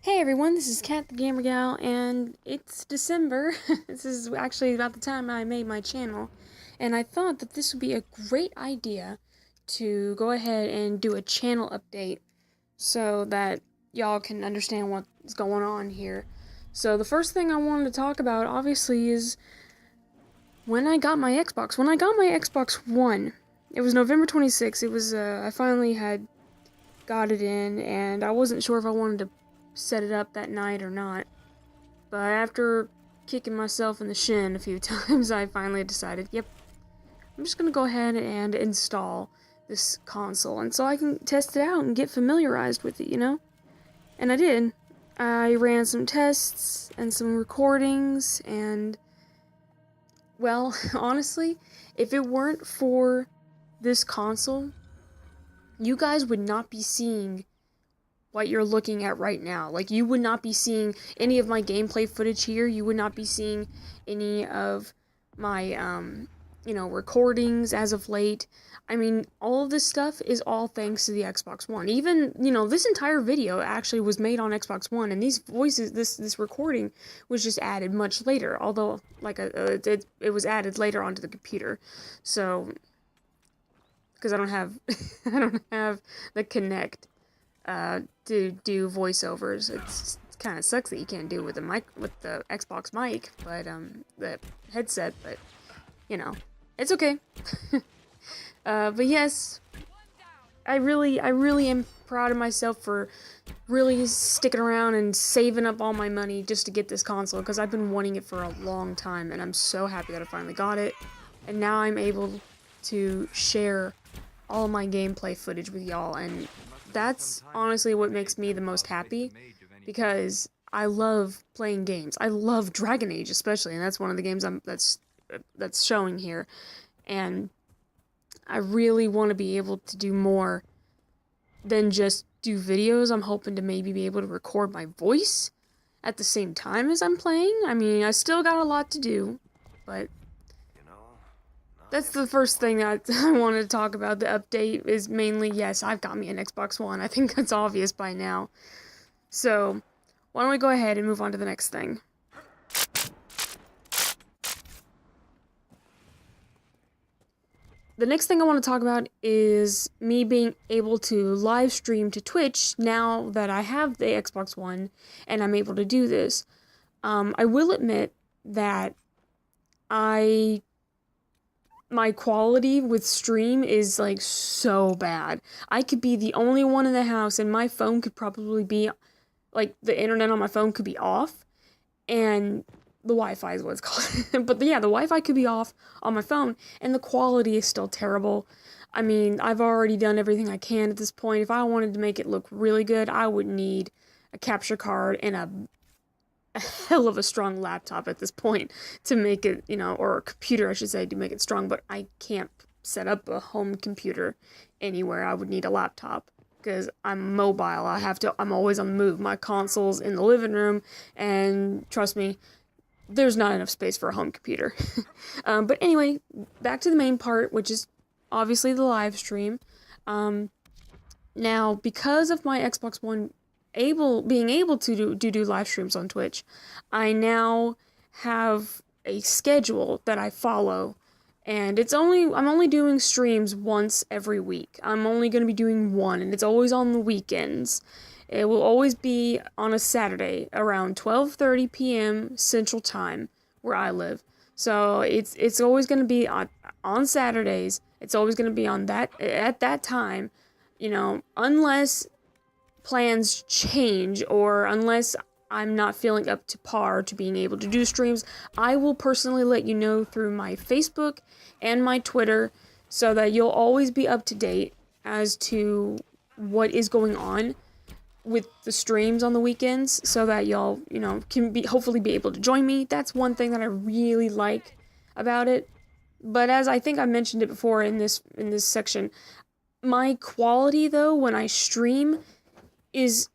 Hey everyone, this is Kat the Gamer Gal, and it's December. This is actually about the time I made my channel, and I thought that this would be a great idea to go ahead and do a channel update so that y'all can understand what's going on here. So the first thing I wanted to talk about, obviously, is when I got my Xbox. When I got my Xbox One, it was November 26th. It was, I finally had got it in, and I wasn't sure if I wanted to set it up that night or not. But after kicking myself in the shin a few times, I finally decided, yep, I'm just gonna go ahead and install this console, and so I can test it out and get familiarized with it, you know? And I did. I ran some tests and some recordings, and, well, honestly, if it weren't for this console, you guys would not be seeing what you're looking at right now. Like, you would not be seeing any of my gameplay footage here. You would not be seeing any of my, recordings as of late. I mean, all of this stuff is all thanks to the Xbox One. Even, this entire video actually was made on Xbox One, and these voices, this recording was just added much later, although, it was added later onto the computer. So, because I don't have, I don't have the Kinect to do voiceovers. It kind of sucks that you can't do it with the mic, with the Xbox mic, but the headset. But it's okay. But yes, I really am proud of myself for really sticking around and saving up all my money just to get this console, because I've been wanting it for a long time, and I'm so happy that I finally got it, and now I'm able to share all my gameplay footage with y'all, and that's honestly what makes me the most happy, because I love playing games. I love Dragon Age especially, and that's one of the games that's showing here, and I really want to be able to do more than just do videos. I'm hoping to maybe be able to record my voice at the same time as I'm playing. I mean, I still got a lot to do, but that's the first thing that I wanted to talk about. The update is mainly, yes, I've got me an Xbox One. I think that's obvious by now. So, why don't we go ahead and move on to the next thing. The next thing I want to talk about is me being able to live stream to Twitch now that I have the Xbox One and I'm able to do this. I will admit that my quality with stream is like so bad. I could be the only one in the house and my phone could probably be, like, the internet on my phone could be off, and the Wi-Fi is what it's called. But yeah, the Wi-Fi could be off on my phone and the quality is still terrible. I mean, I've already done everything I can at this point. If I wanted to make it look really good, I would need a capture card and a hell of a strong laptop at this point to make it, or a computer, I should say, to make it strong, but I can't set up a home computer anywhere. I would need a laptop, because I'm mobile. I'm always on the move. My console's in the living room, and trust me, there's not enough space for a home computer. But anyway, back to the main part, which is obviously the live stream. Now, because of my Xbox One being able to do live streams on Twitch, I now have a schedule that I follow, and I'm only doing streams once every week. I'm only going to be doing one, and it's always on the weekends. It will always be on a Saturday around 12:30 p.m. Central Time where I live. So it's always going to be on Saturdays. It's always going to be at that time, unless plans change, or unless I'm not feeling up to par to being able to do streams. I will personally let you know through my Facebook and my Twitter, so that you'll always be up to date as to what is going on with the streams on the weekends, so that y'all, can hopefully be able to join me. That's one thing that I really like about it. But as I think I mentioned it before in this section, my quality, though, when I stream is,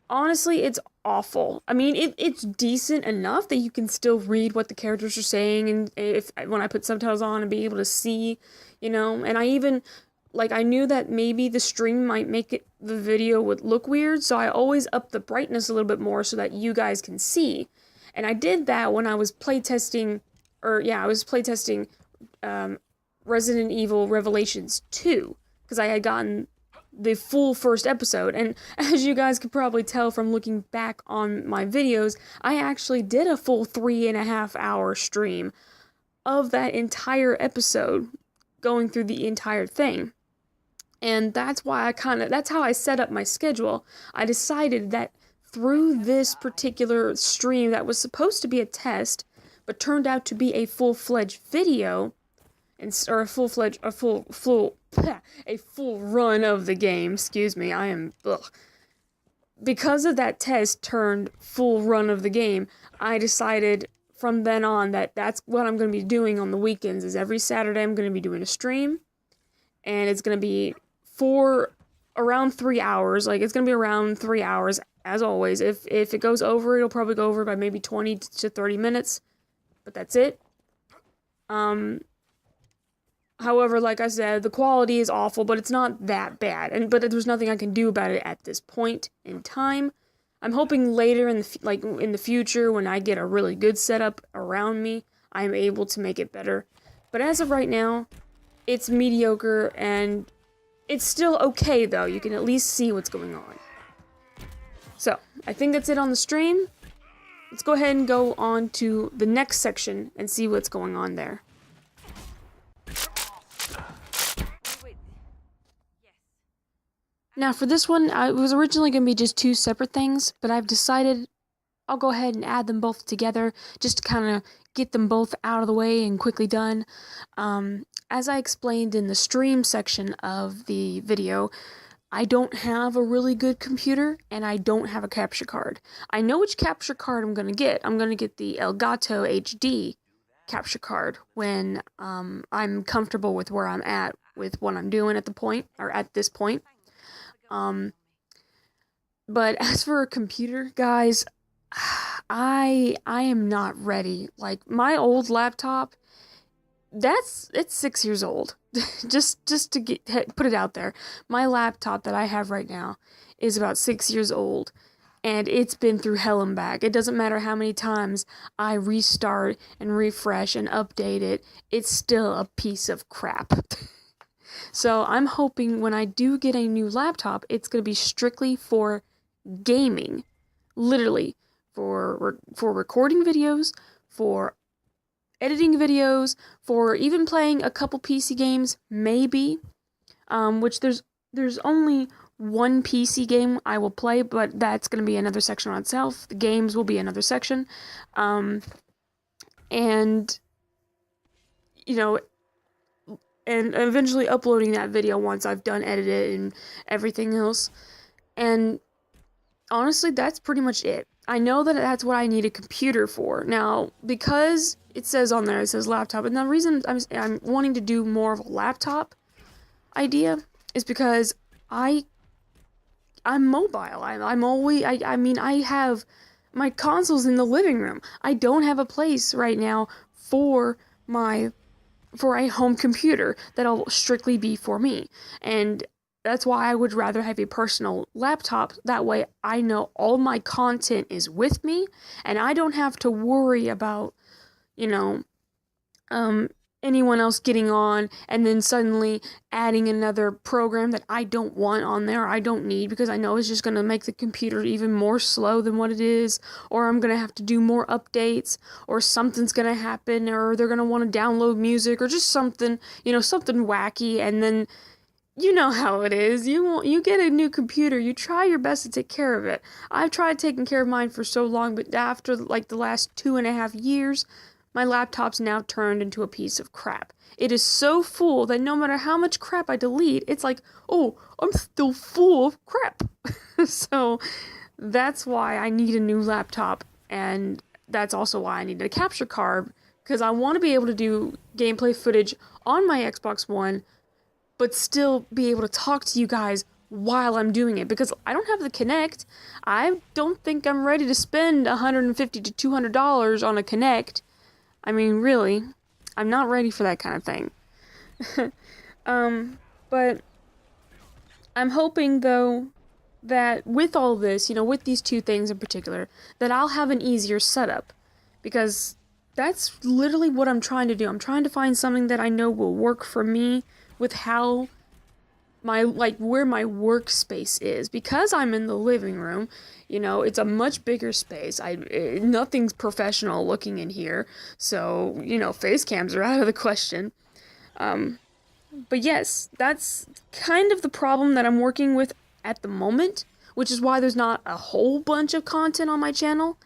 honestly, it's awful. I mean, it's decent enough that you can still read what the characters are saying, and when I put subtitles on and be able to see, and I even like, I knew that maybe the stream might make it, the video would look weird, so I always up the brightness a little bit more so that you guys can see. And I did that when I was playtesting, Resident Evil Revelations 2, because I had gotten the full first episode, and as you guys could probably tell from looking back on my videos, I actually did a full 3.5-hour stream of that entire episode, going through the entire thing. And that's why that's how I set up my schedule. I decided that through this particular stream that was supposed to be a test, but turned out to be a full-fledged video, or a full run of the game. Excuse me, because of that test turned full run of the game, I decided from then on that that's what I'm going to be doing on the weekends. Is every Saturday I'm going to be doing a stream, and it's going to be for around 3 hours. Like, it's going to be around 3 hours, as always. If it goes over, it'll probably go over by maybe 20 to 30 minutes, but that's it. However, like I said, the quality is awful, but it's not that bad, but there's nothing I can do about it at this point in time. I'm hoping later in the future, when I get a really good setup around me, I'm able to make it better. But as of right now, it's mediocre, and it's still okay, though. You can at least see what's going on. So, I think that's it on the stream. Let's go ahead and go on to the next section and see what's going on there. Now, for this one, it was originally going to be just 2 separate things, but I've decided I'll go ahead and add them both together, just to kind of get them both out of the way and quickly done. As I explained in the stream section of the video, I don't have a really good computer, and I don't have a capture card. I know which capture card I'm going to get. I'm going to get the Elgato HD capture card when I'm comfortable with where I'm at with what I'm doing at this point. But as for a computer, guys, I am not ready. Like, my old laptop, it's 6 years old. just to put it out there. My laptop that I have right now is about 6 years old, and it's been through hell and back. It doesn't matter how many times I restart and refresh and update it, it's still a piece of crap. So I'm hoping when I do get a new laptop, it's going to be strictly for gaming. Literally. For recording videos, for editing videos, for even playing a couple PC games, maybe. Which there's only one PC game I will play, but that's going to be another section on itself. The games will be another section. And, you know, and eventually uploading that video once I've done edited and everything else. And honestly, that's pretty much it. I know that that's what I need a computer for. Now, because it says on there, it says laptop, and the reason I'm wanting to do more of a laptop idea is because I'm mobile. I have my consoles in the living room. I don't have a place right now for a home computer that'll strictly be for me. And that's why I would rather have a personal laptop. That way I know all my content is with me, and I don't have to worry about, anyone else getting on and then suddenly adding another program that I don't want on there, I don't need, because I know it's just going to make the computer even more slow than what it is, or I'm going to have to do more updates, or something's going to happen, or they're going to want to download music, or just something, something wacky, and then you know how it is. You get a new computer, you try your best to take care of it. I've tried taking care of mine for so long, but after the last 2.5 years, my laptop's now turned into a piece of crap. It is so full that no matter how much crap I delete, it's like, oh, I'm still full of crap. So that's why I need a new laptop, and that's also why I need a capture card, because I want to be able to do gameplay footage on my Xbox One, but still be able to talk to you guys while I'm doing it, because I don't have the Kinect. I don't think I'm ready to spend $150 to $200 on a Kinect. I mean, really, I'm not ready for that kind of thing. But I'm hoping, though, that with all this, with these two things in particular, that I'll have an easier setup. Because that's literally what I'm trying to do. I'm trying to find something that I know will work for me with how where my workspace is. Because I'm in the living room, it's a much bigger space. Nothing's professional looking in here. So, face cams are out of the question. But yes, that's kind of the problem that I'm working with at the moment, which is why there's not a whole bunch of content on my channel.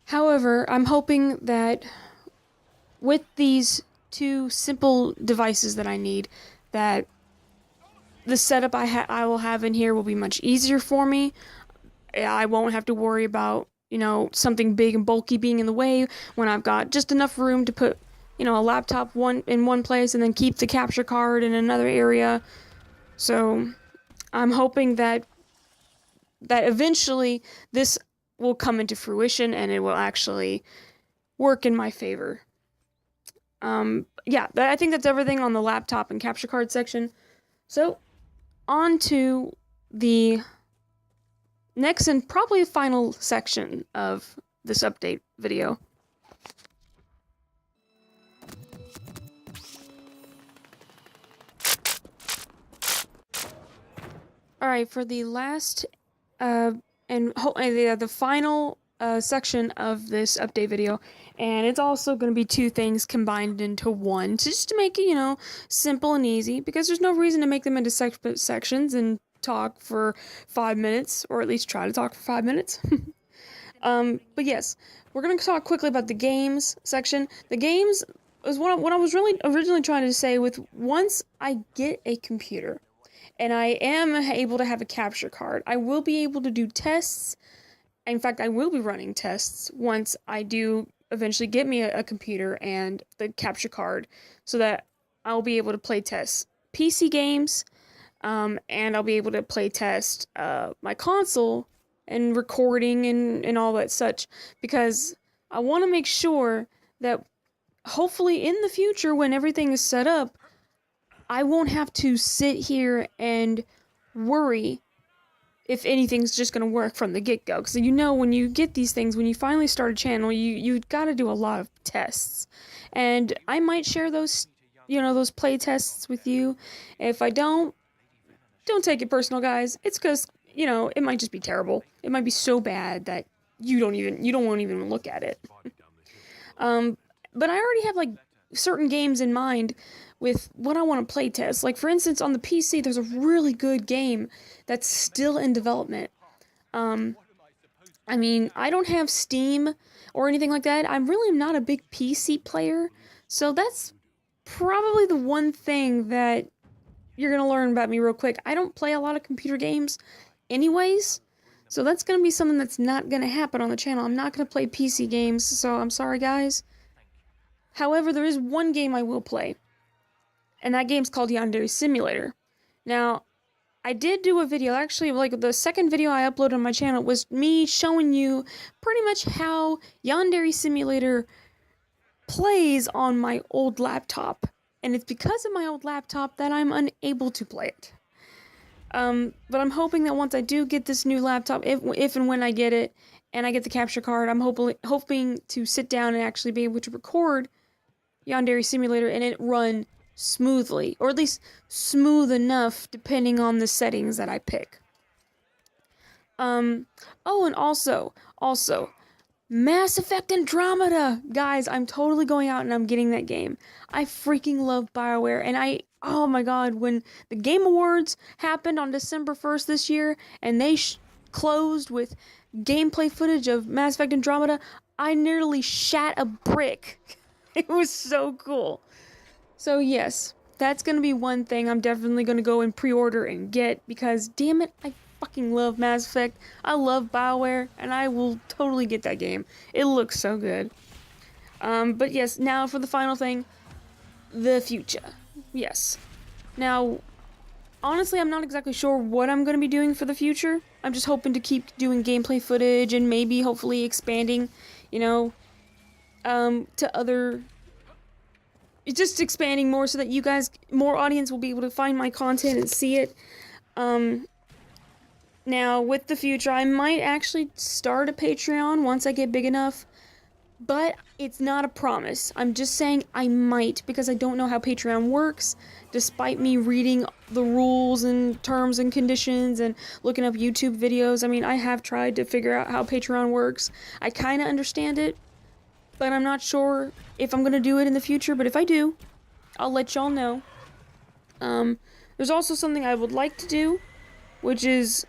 However, I'm hoping that with these two simple devices that I need, that the setup I will have in here will be much easier for me. I won't have to worry about, something big and bulky being in the way when I've got just enough room to put, a laptop in one place and then keep the capture card in another area. So I'm hoping that eventually this will come into fruition and it will actually work in my favor. Yeah, I think that's everything on the laptop and capture card section. So, on to the next and probably final section of this update video. Alright, for the last and the final section of this update video, and it's also going to be two things combined into one, just to make it, simple and easy, because there's no reason to make them into sections and talk for 5 minutes, or at least try to talk for 5 minutes. But yes, we're going to talk quickly about the games section. The games is what I was really originally trying to say with once I get a computer, and I am able to have a capture card, I will be able to do tests. In fact, I will be running tests once I do eventually get me a computer and the capture card, so that I'll be able to play test PC games, and I'll be able to play test my console and recording and all that such, because I want to make sure that hopefully in the future when everything is set up, I won't have to sit here and worry if anything's just going to work from the get-go. Because when you get these things, when you finally start a channel, you got to do a lot of tests. And I might share those, those play tests with you. If I don't take it personal, guys. It's because, it might just be terrible. It might be so bad that you won't even look at it. But I already have, certain games in mind with what I want to play test. Like, for instance, on the PC, there's a really good game that's still in development. I mean, I don't have Steam or anything like that. I really am not a big PC player, so that's probably the one thing that you're going to learn about me real quick. I don't play a lot of computer games anyways, so that's going to be something that's not going to happen on the channel. I'm not going to play PC games, so I'm sorry, guys. However, there is one game I will play, and that game's called Yandere Simulator. Now, I did do a video, actually, the second video I uploaded on my channel was me showing you pretty much how Yandere Simulator plays on my old laptop. And it's because of my old laptop that I'm unable to play it. But I'm hoping that once I do get this new laptop, if and when I get it, and I get the capture card, I'm hoping to sit down and actually be able to record Yandere Simulator and it run smoothly, or at least smooth enough depending on the settings that I pick. Oh, and also Mass Effect Andromeda! Guys, I'm totally going out and I'm getting that game. I freaking love BioWare, and oh my god, when the Game Awards happened on December 1st this year, and they closed with gameplay footage of Mass Effect Andromeda, I nearly shat a brick. It was so cool. So yes, that's gonna be one thing I'm definitely gonna go and pre-order and get, because damn it, I fucking love Mass Effect. I love BioWare, and I will totally get that game. It looks so good. But yes, now for the final thing, the future. Yes. Now, honestly, I'm not exactly sure what I'm going to be doing for the future. I'm just hoping to keep doing gameplay footage and maybe hopefully expanding, to other it's just expanding more so that you guys, more audience will be able to find my content and see it. Now, with the future, I might actually start a Patreon once I get big enough, but it's not a promise. I'm just saying I might, because I don't know how Patreon works, despite me reading the rules and terms and conditions and looking up YouTube videos. I mean, I have tried to figure out how Patreon works. I kind of understand it, but I'm not sure if I'm going to do it in the future, but if I do, I'll let y'all know. There's also something I would like to do, which is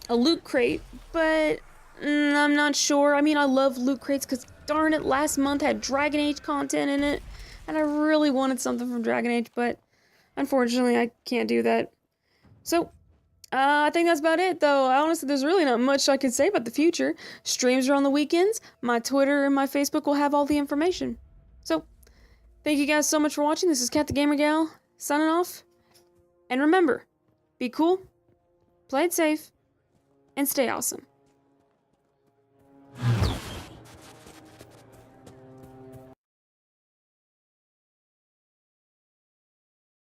a loot crate, but I'm not sure. I mean, I love loot crates because, darn it, last month had Dragon Age content in it, and I really wanted something from Dragon Age, but unfortunately, I can't do that. So, I think that's about it, though. Honestly, there's really not much I could say about the future. Streams are on the weekends. My Twitter and my Facebook will have all the information. So, thank you guys so much for watching. This is Kat the Gamer Gal, signing off. And remember, be cool, play it safe, and stay awesome.